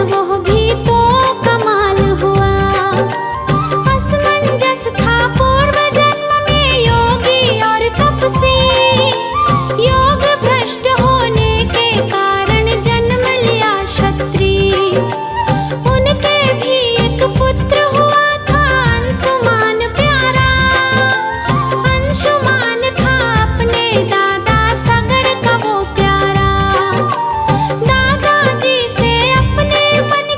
वो भी तो कमाल हुआ। असमंजस था पूर्व जन्म में योगी और तपसी, योग भ्रष्ट होने के कारण जन्म लिया क्षत्रिय। उनके भी एक पुत्र हुआ था अंशुमान प्यारा, अंशुमान था अपने दादा सगर का वो प्यारा। दादाजी से अपने मन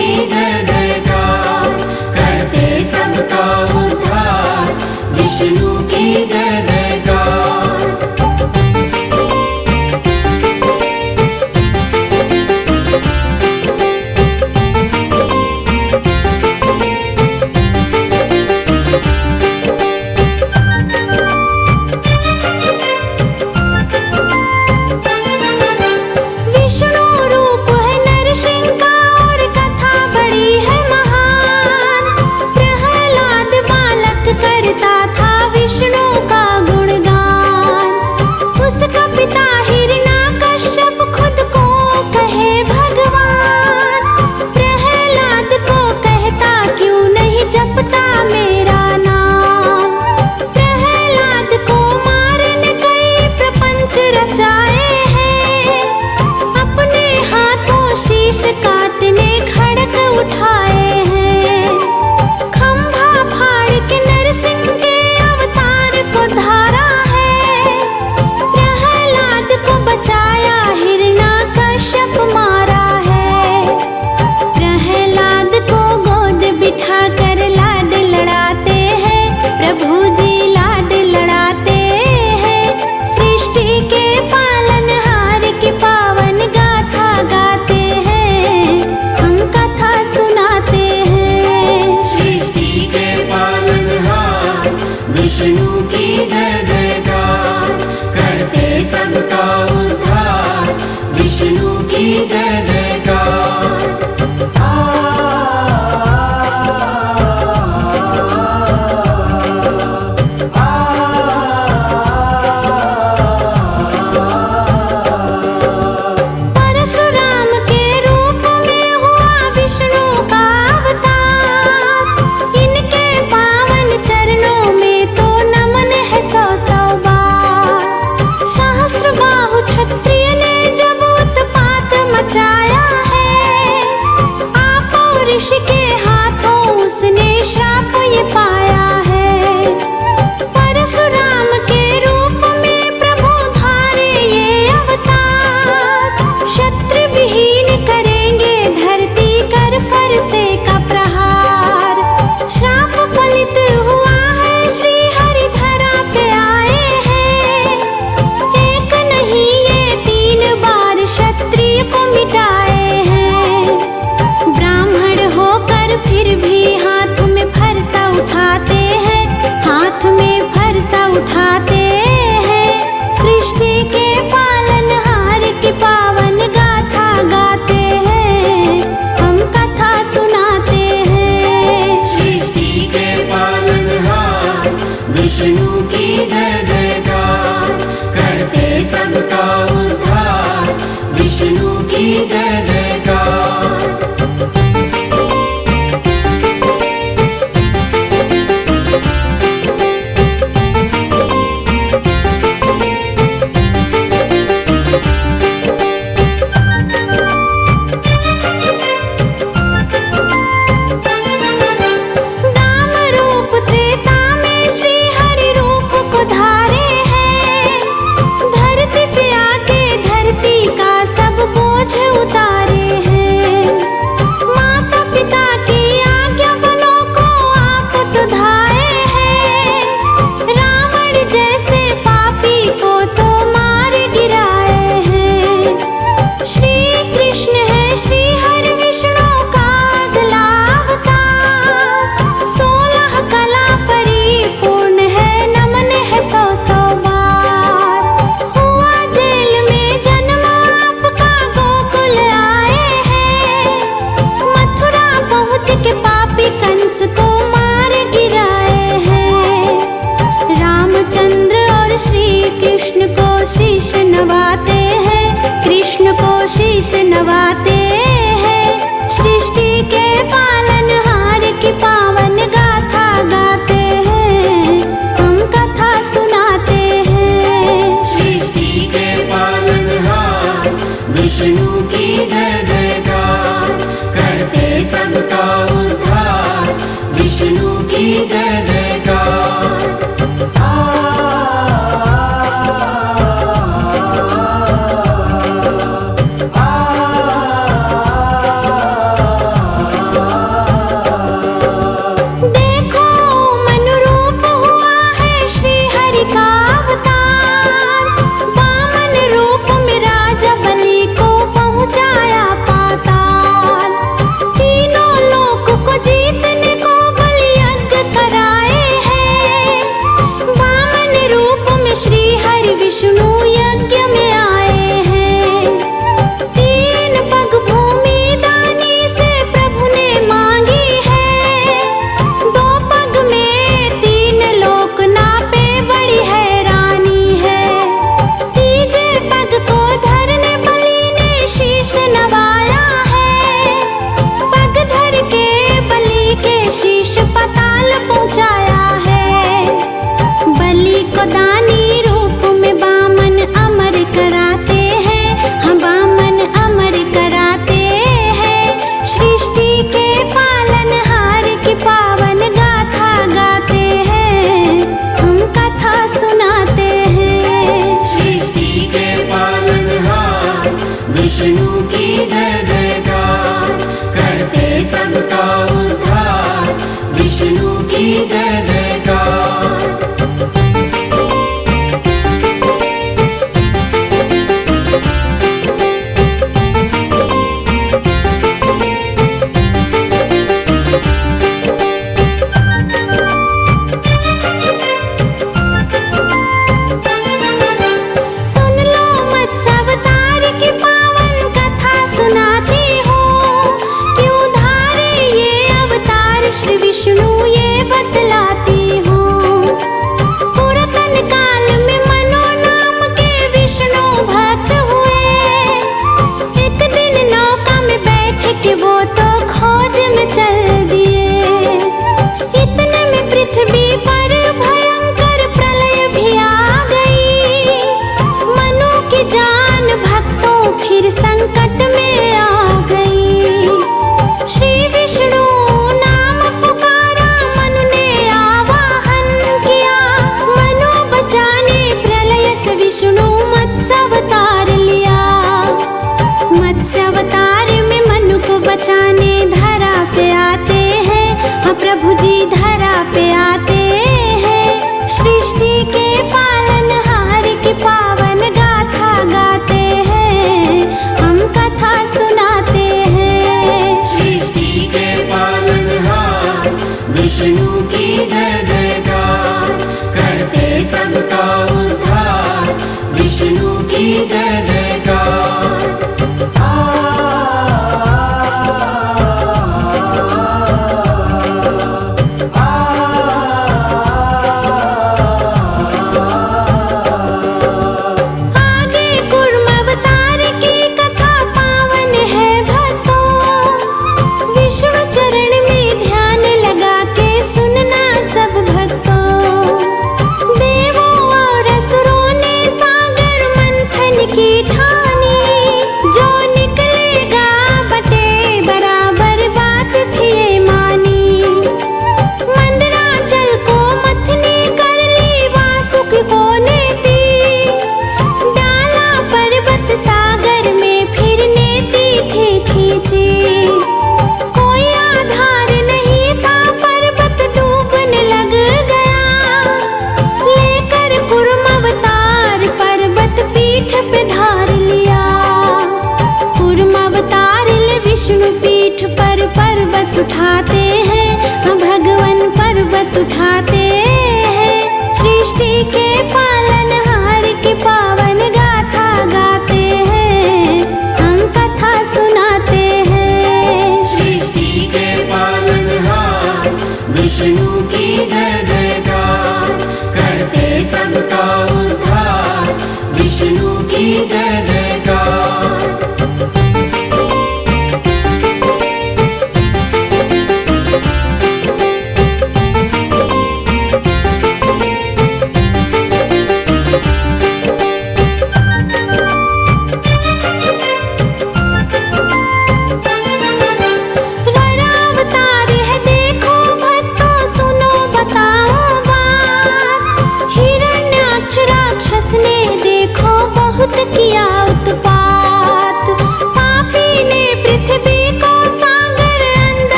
की जय जयकार, करते सबका उद्धार, विष्णु की जय जयकार। विष्णु रूप है नरसिंह का और कथा बड़ी है महान। प्रहलाद बालक करता था विष्णु का गुणगान। उसका पिता हिरण्याकश्यप खुद को कहे भगवान। प्रहलाद को कहता क्यों नहीं जपता मेरा नाम। प्रहलाद को मारने कई प्रपंच रचाए हैं। अपने हाथों शीश काटने खड़क उठाए हैं। खंभा फाड़ के नरसिंह के अवतार को धारा है। प्रहलाद को बचाया हिरण्याकश्यप मारा है। प्रहलाद को गोद बिठा कर लाड लड़ाते हैं। प्रभु जी लाड लड़ाते हैं। सृष्टि के पालनहार की पावन गाथा गाते हैं। हम कथा सुनाते हैं। सृष्टि के पालनहार, विष्णु की जय जयकार, करते सबका उद्धार, विष्णु की जय जयकार। परशुराम के रूप में हुआ विष्णु का अवतार। इनके पावन चरणों में तो नमन है सौ सौ बार। सहस्त्र बाहु क्षत्रिय ने जब उत्पात मचाया है। आप और ऋषि के हाथों उसने शाप ये पाया है। परशुराम के रूप में प्रभु धारे ये अवतार। क्षत्रिय विहीन करेंगे धरती कर फरसे का प्रहार। श्राप फलित हुआ है श्री हरि धरा पे आए हैं। एक नहीं ये 3 बार क्षत्रिय को मिटाए हैं। ब्राह्मण होकर फिर भी हाथ में फरसा उठाते हैं। हाथ में फरसा उठाते हैं। सृष्टि के पालनहार की पावन गाथा गाते हैं। हम कथा सुनाते हैं। सृष्टि के पालनहार, विष्णु की जय जयकार, करते सबका उद्धार, विष्णु की जय जयकार। दाम रूप त्रेता में श्री हरि रूप को धारे हैं। धरती पे आके धरती का सब बोझ उतारे हैं। माता पिता की आज्ञा बनो को आप तो धाए हैं। रावण जैसे पापी को तो मार गिराए हैं। श्री कृष्ण है श्री हरि विष्णु का अगला अवतार। 16 कला परिपूर्ण है नमन है सौ सौ बार। हुआ जेल में जन्म आपका गोकुल आए हैं। मथुरा पहुँच के पापी कंस को मार गिराए हैं। रामचंद्र और श्री कृष्ण को शीश नवाते हैं। कृष्ण को शीश नवाते हैं। सृष्टि के पालनहार की पावन गाथा गाते हैं। हम कथा सुनाते हैं। सृष्टि के पालनहार, विष्णु की जय जयकार, करते सबका उद्धार, विष्णु की जय जयकार।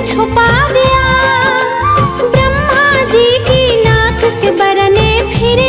छुपा दिया। ब्रह्मा जी की नाक से बरने फिर